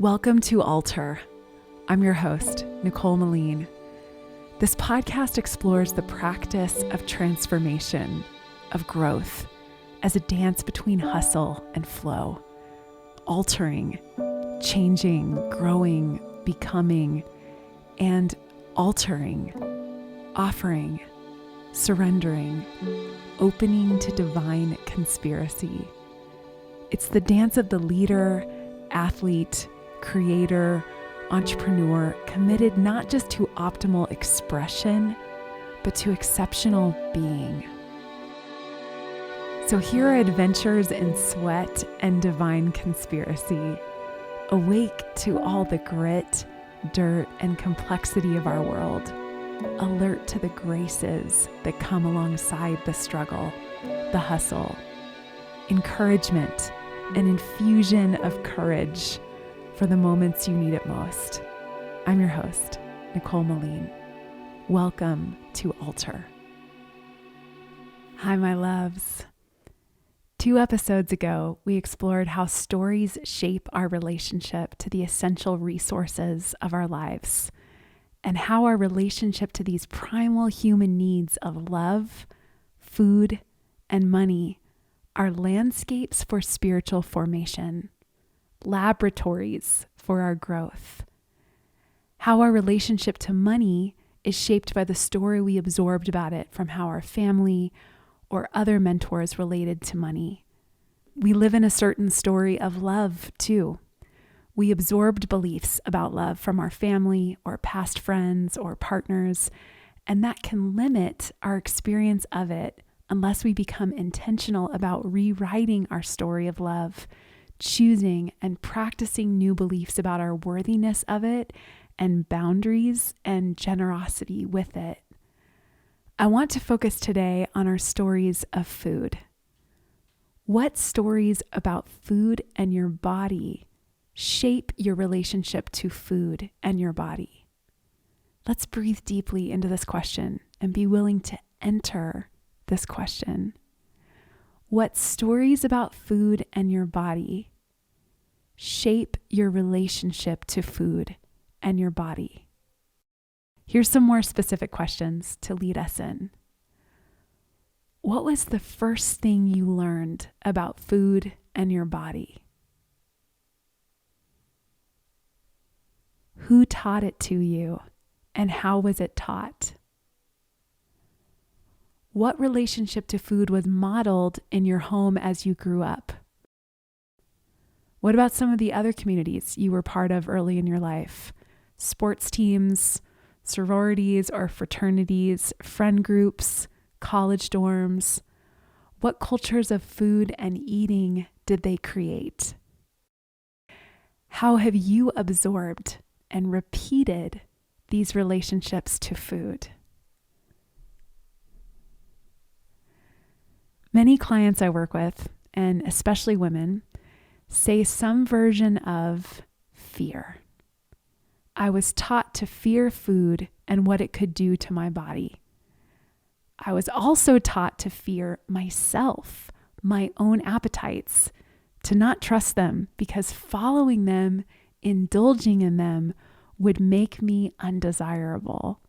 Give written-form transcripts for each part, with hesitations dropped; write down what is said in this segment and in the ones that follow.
Welcome to Altar. I'm your host, Nicole Meline. This podcast explores the practice of transformation, of growth, as a dance between hustle and flow, altering, changing, growing, becoming, and altering, offering, surrendering, opening to divine conspiracy. It's the dance of the leader, athlete, creator, entrepreneur, committed not just to optimal expression, but to exceptional being. So here are adventures in sweat and divine conspiracy. Awake to all the grit, dirt, and complexity of our world. Alert to the graces that come alongside the struggle, the hustle. Encouragement, an infusion of courage for the moments you need it most. I'm your host, Nicole Meline. Welcome to Altar. Hi, my loves. 2 episodes ago, we explored how stories shape our relationship to the essential resources of our lives, and how our relationship to these primal human needs of love, food, and money are landscapes for spiritual formation, laboratories for our growth. How our relationship to money is shaped by the story we absorbed about it from how our family or other mentors related to money. We live in a certain story of love too. We absorbed beliefs about love from our family or past friends or partners, and that can limit our experience of it unless we become intentional about rewriting our story of love, choosing and practicing new beliefs about our worthiness of it and boundaries and generosity with it. I want to focus today on our stories of food. What stories about food and your body shape your relationship to food and your body? Let's breathe deeply into this question and be willing to enter this question. What stories about food and your body shape your relationship to food and your body? Here's some more specific questions to lead us in. What was the first thing you learned about food and your body? Who taught it to you, and how was it taught? What relationship to food was modeled in your home as you grew up? What about some of the other communities you were part of early in your life? Sports teams, sororities or fraternities, friend groups, college dorms? What cultures of food and eating did they create? How have you absorbed and repeated these relationships to food? Many clients I work with, and especially women, say some version of fear. I was taught to fear food and what it could do to my body. I was also taught to fear myself, my own appetites, to not trust them because following them, indulging in them, would make me undesirable.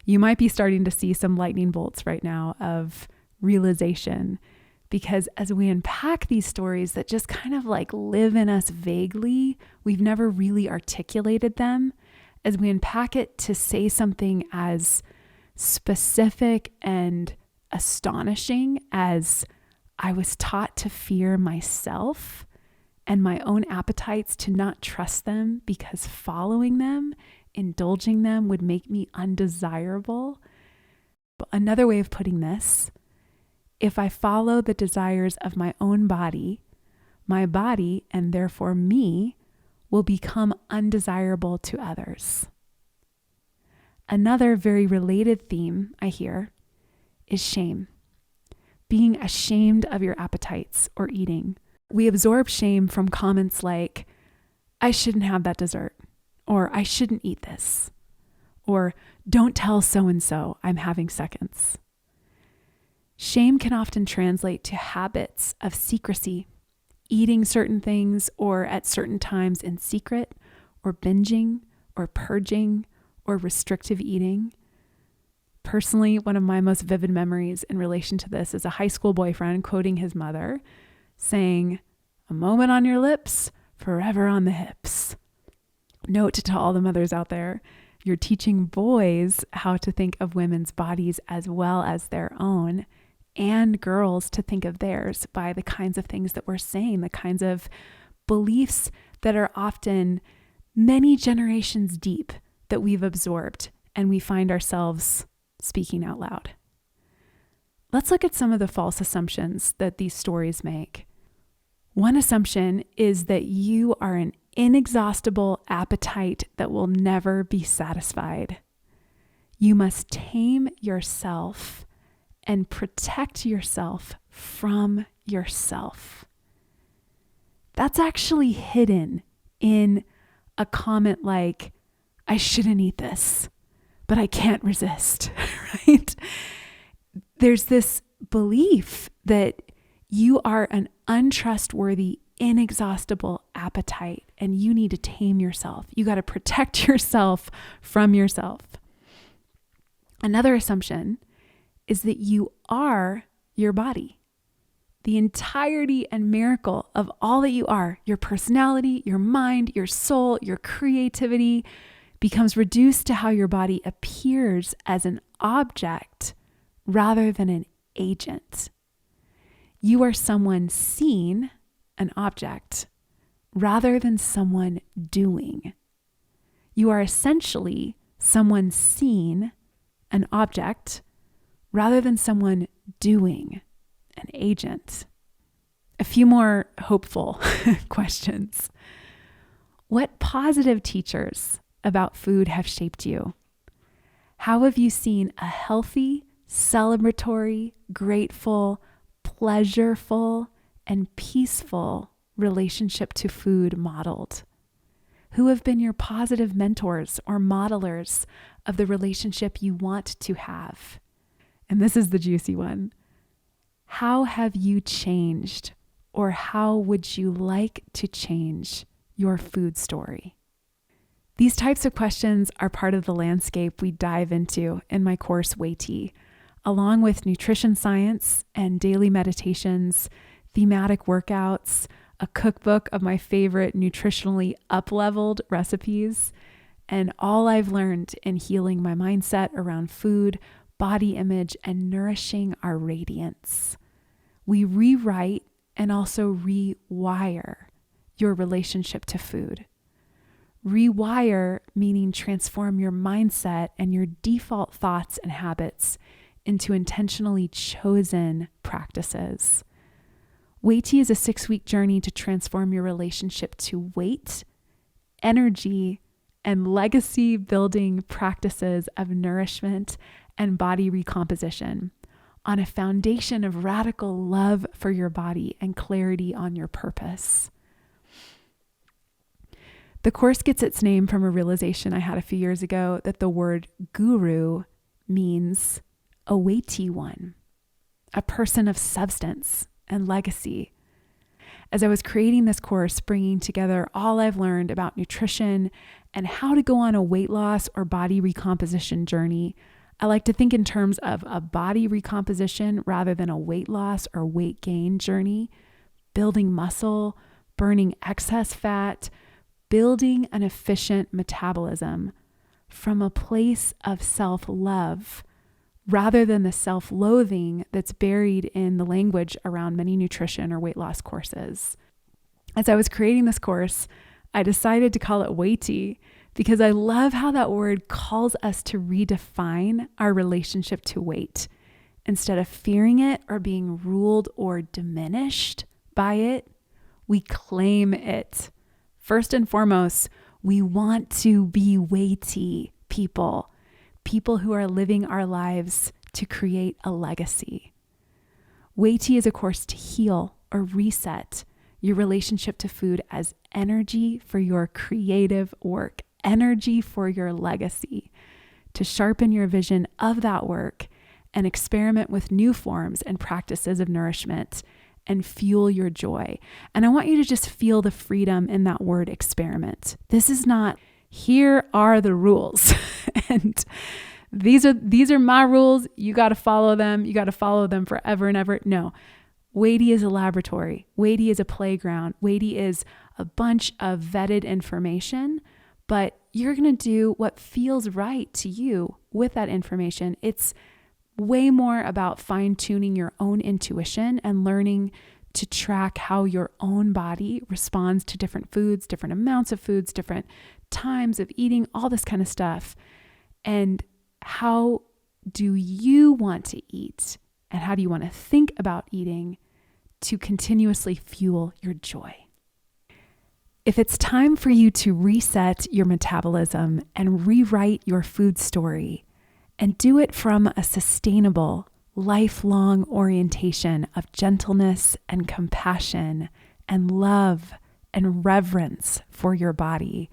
You might be starting to see some lightning bolts right now of realization, because as we unpack these stories that just kind of like live in us vaguely, we've never really articulated them, as we unpack it to say something as specific and astonishing as I was taught to fear myself and my own appetites, to not trust them because following them, indulging them would make me undesirable. But another way of putting this, if I follow the desires of my own body, my body, and therefore me, will become undesirable to others. Another very related theme I hear is shame. Being ashamed of your appetites or eating. We absorb shame from comments like, I shouldn't have that dessert, or I shouldn't eat this, or don't tell so-and-so I'm having seconds. Shame can often translate to habits of secrecy, eating certain things or at certain times in secret, or binging, or purging, or restrictive eating. Personally, one of my most vivid memories in relation to this is a high school boyfriend quoting his mother, saying, "A moment on your lips, forever on the hips." Note to all the mothers out there, you're teaching boys how to think of women's bodies as well as their own, and girls to think of theirs by the kinds of things that we're saying, the kinds of beliefs that are often many generations deep that we've absorbed and we find ourselves speaking out loud. Let's look at some of the false assumptions that these stories make. One assumption is that you are an inexhaustible appetite that will never be satisfied. You must tame yourself and protect yourself from yourself. That's actually hidden in a comment like, "I shouldn't eat this, but I can't resist," right? There's this belief that you are an untrustworthy, inexhaustible appetite and you need to tame yourself. You got to protect yourself from yourself. Another assumption is that you are your body. The entirety and miracle of all that you are, your personality, your mind, your soul, your creativity, becomes reduced to how your body appears as an object rather than an agent. You are someone seen, an object, rather than someone doing. You are essentially someone seen, an object, rather than someone doing, an agent. A few more hopeful questions. What positive teachers about food have shaped you? How have you seen a healthy, celebratory, grateful, pleasureful, and peaceful relationship to food modeled? Who have been your positive mentors or modelers of the relationship you want to have? And this is the juicy one. How have you changed, or how would you like to change your food story? These types of questions are part of the landscape we dive into in my course, Weighty, along with nutrition science and daily meditations, thematic workouts, a cookbook of my favorite nutritionally up-leveled recipes, and all I've learned in healing my mindset around food, body image, and nourishing our radiance. We rewrite and also rewire your relationship to food. Rewire meaning transform your mindset and your default thoughts and habits into intentionally chosen practices. Weighty is a 6-week journey to transform your relationship to weight, energy, and legacy building practices of nourishment and body recomposition on a foundation of radical love for your body and clarity on your purpose. The course gets its name from a realization I had a few years ago that the word guru means a weighty one, a person of substance and legacy. As I was creating this course, bringing together all I've learned about nutrition and how to go on a weight loss or body recomposition journey, I like to think in terms of a body recomposition rather than a weight loss or weight gain journey, building muscle, burning excess fat, building an efficient metabolism from a place of self-love rather than the self-loathing that's buried in the language around many nutrition or weight loss courses. As I was creating this course, I decided to call it Weighty because I love how that word calls us to redefine our relationship to weight. Instead of fearing it or being ruled or diminished by it, we claim it. First and foremost, we want to be weighty people who are living our lives to create a legacy. Weighty is a course to heal or reset your relationship to food as energy for your creative work, energy for your legacy, to sharpen your vision of that work and experiment with new forms and practices of nourishment and fuel your joy. And I want you to just feel the freedom in that word experiment. This is not, here are the rules. And these are my rules. You got to follow them. You got to follow them forever and ever. No. Weighty is a laboratory. Weighty is a playground. Weighty is a bunch of vetted information, but you're going to do what feels right to you with that information. It's way more about fine-tuning your own intuition and learning to track how your own body responds to different foods, different amounts of foods, different times of eating, all this kind of stuff. And how do you want to eat? And how do you want to think about eating to continuously fuel your joy? If it's time for you to reset your metabolism and rewrite your food story, and do it from a sustainable, lifelong orientation of gentleness and compassion and love and reverence for your body,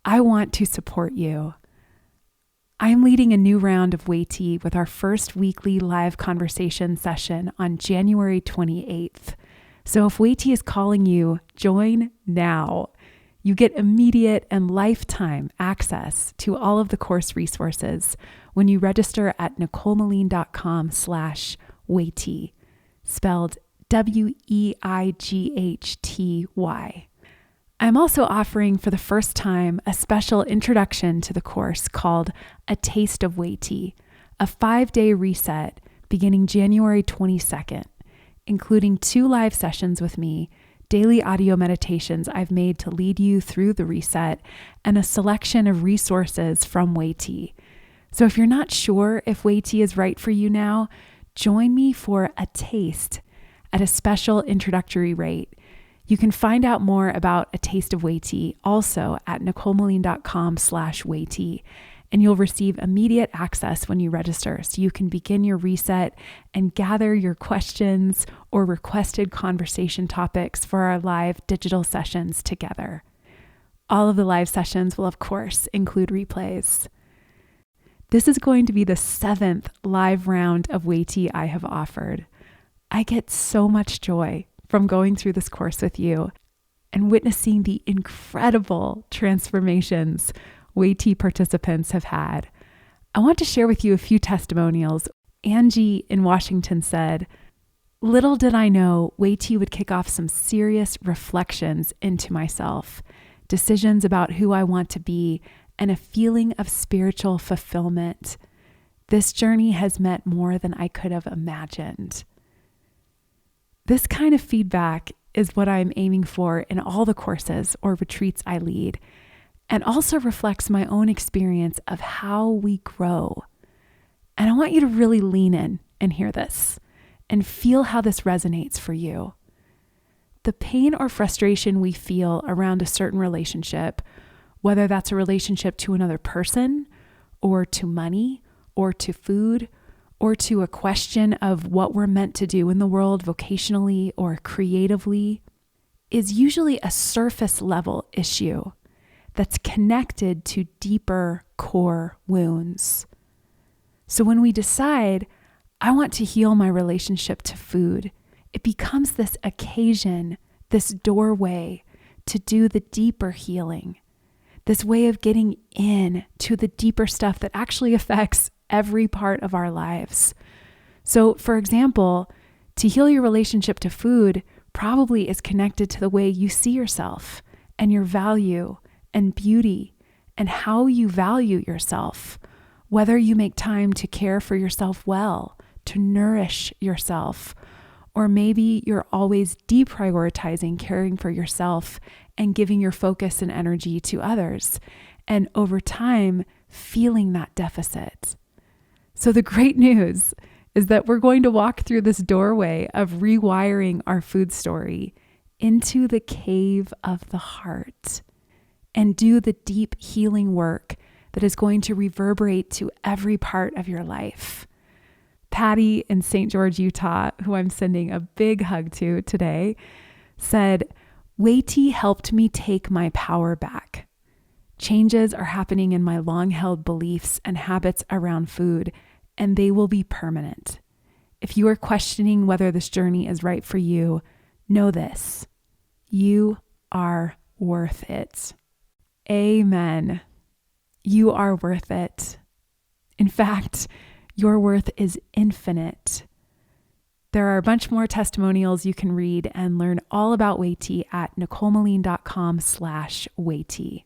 I want to support you. I'm leading a new round of Weighty with our first weekly live conversation session on January 28th. So if Weighty is calling you, join now. You get immediate and lifetime access to all of the course resources when you register at NicoleMeline.com/Weighty, spelled WEIGHTY. I'm also offering for the first time a special introduction to the course called A Taste of Weighty, a 5-day reset beginning January 22nd, including 2 live sessions with me, daily audio meditations I've made to lead you through the reset, and a selection of resources from Weighty. So if you're not sure if Weighty is right for you now, join me for a taste at a special introductory rate. You can find out more about A Taste of Weighty also at NicoleMeline.com/Weighty, and you'll receive immediate access when you register, so you can begin your reset and gather your questions or requested conversation topics for our live digital sessions together. All of the live sessions will, of course, include replays. This is going to be the 7th live round of Weighty I have offered. I get so much joy from going through this course with you and witnessing the incredible transformations Weighty participants have had. I want to share with you a few testimonials. Angie in Washington said, "Little did I know Weighty would kick off some serious reflections into myself, decisions about who I want to be, and a feeling of spiritual fulfillment. This journey has meant more than I could have imagined." This kind of feedback is what I'm aiming for in all the courses or retreats I lead, and also reflects my own experience of how we grow. And I want you to really lean in and hear this and feel how this resonates for you. The pain or frustration we feel around a certain relationship, whether that's a relationship to another person or to money or to food or to a question of what we're meant to do in the world vocationally or creatively, is usually a surface level issue that's connected to deeper core wounds. So when we decide, I want to heal my relationship to food, it becomes this occasion, this doorway to do the deeper healing, this way of getting in to the deeper stuff that actually affects every part of our lives. So, for example, to heal your relationship to food probably is connected to the way you see yourself and your value and beauty and how you value yourself, whether you make time to care for yourself well, to nourish yourself, or maybe you're always deprioritizing caring for yourself and giving your focus and energy to others, and over time, feeling that deficit. So the great news is that we're going to walk through this doorway of rewiring our food story into the cave of the heart and do the deep healing work that is going to reverberate to every part of your life. Patty in St. George, Utah, who I'm sending a big hug to today, said, "Weighty helped me take my power back. Changes are happening in my long-held beliefs and habits around food, and they will be permanent. If you are questioning whether this journey is right for you, know this: you are worth it. Amen. You are worth it. In fact, your worth is infinite. There are a bunch more testimonials you can read and learn all about Weighty at nicolemeline.com/Weighty.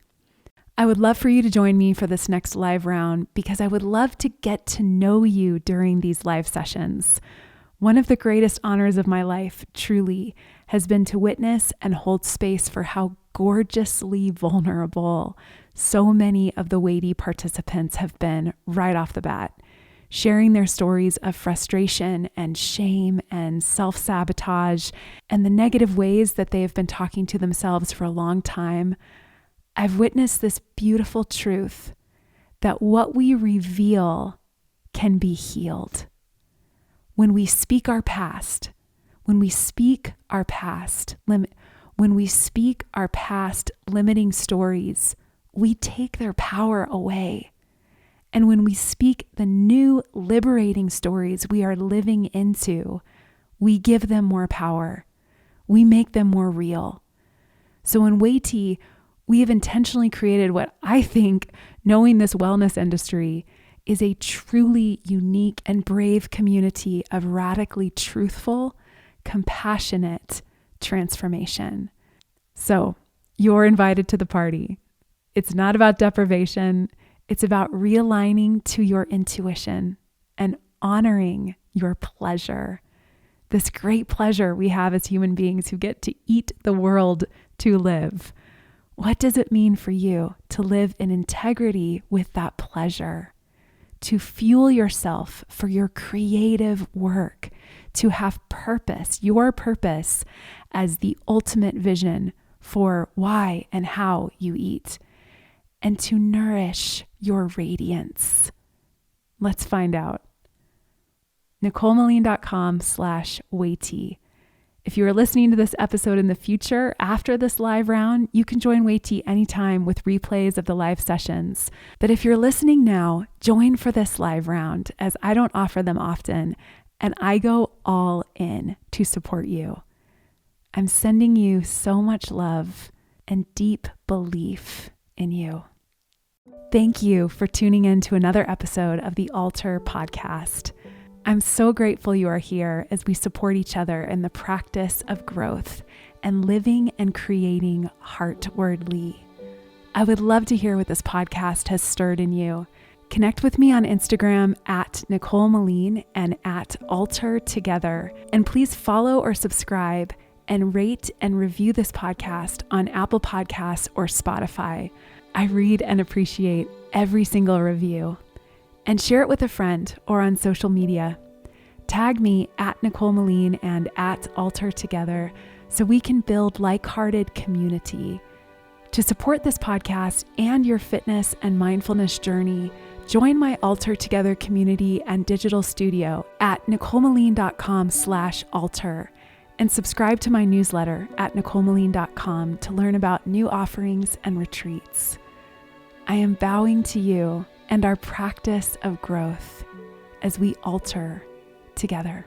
I would love for you to join me for this next live round because I would love to get to know you during these live sessions. One of the greatest honors of my life, truly, has been to witness and hold space for how gorgeously vulnerable so many of the Weighty participants have been right off the bat, sharing their stories of frustration and shame and self-sabotage and the negative ways that they have been talking to themselves for a long time. I've witnessed this beautiful truth that what we reveal can be healed. When we speak our past, when we speak our past limiting stories, we take their power away. And when we speak the new liberating stories we are living into, we give them more power. We make them more real. So in Weighty, we have intentionally created what I think, knowing this wellness industry, is a truly unique and brave community of radically truthful, compassionate transformation. So you're invited to the party. It's not about deprivation. It's about realigning to your intuition and honoring your pleasure. This great pleasure we have as human beings who get to eat the world to live. What does it mean for you to live in integrity with that pleasure? To fuel yourself for your creative work, to have purpose, your purpose as the ultimate vision for why and how you eat, and to nourish your radiance. Let's find out. NicoleMeline.com/Weighty. If you are listening to this episode in the future, after this live round, you can join Weighty anytime with replays of the live sessions. But if you're listening now, join for this live round, as I don't offer them often, and I go all in to support you. I'm sending you so much love and deep belief in you. Thank you for tuning in to another episode of the Altar Podcast. I'm so grateful you are here as we support each other in the practice of growth and living and creating heartwardly. I would love to hear what this podcast has stirred in you. Connect with me on Instagram at Nicole Meline and at Altar Together. And please follow or subscribe and rate and review this podcast on Apple Podcasts or Spotify. I read and appreciate every single review. And share it with a friend or on social media. Tag me at Nicole Meline and at Altar Together so we can build like-hearted community. To support this podcast and your fitness and mindfulness journey, join my Altar Together community and digital studio at nicolemeline.com/altar and subscribe to my newsletter at nicolemeline.com to learn about new offerings and retreats. I am bowing to you and our practice of growth as we alter together.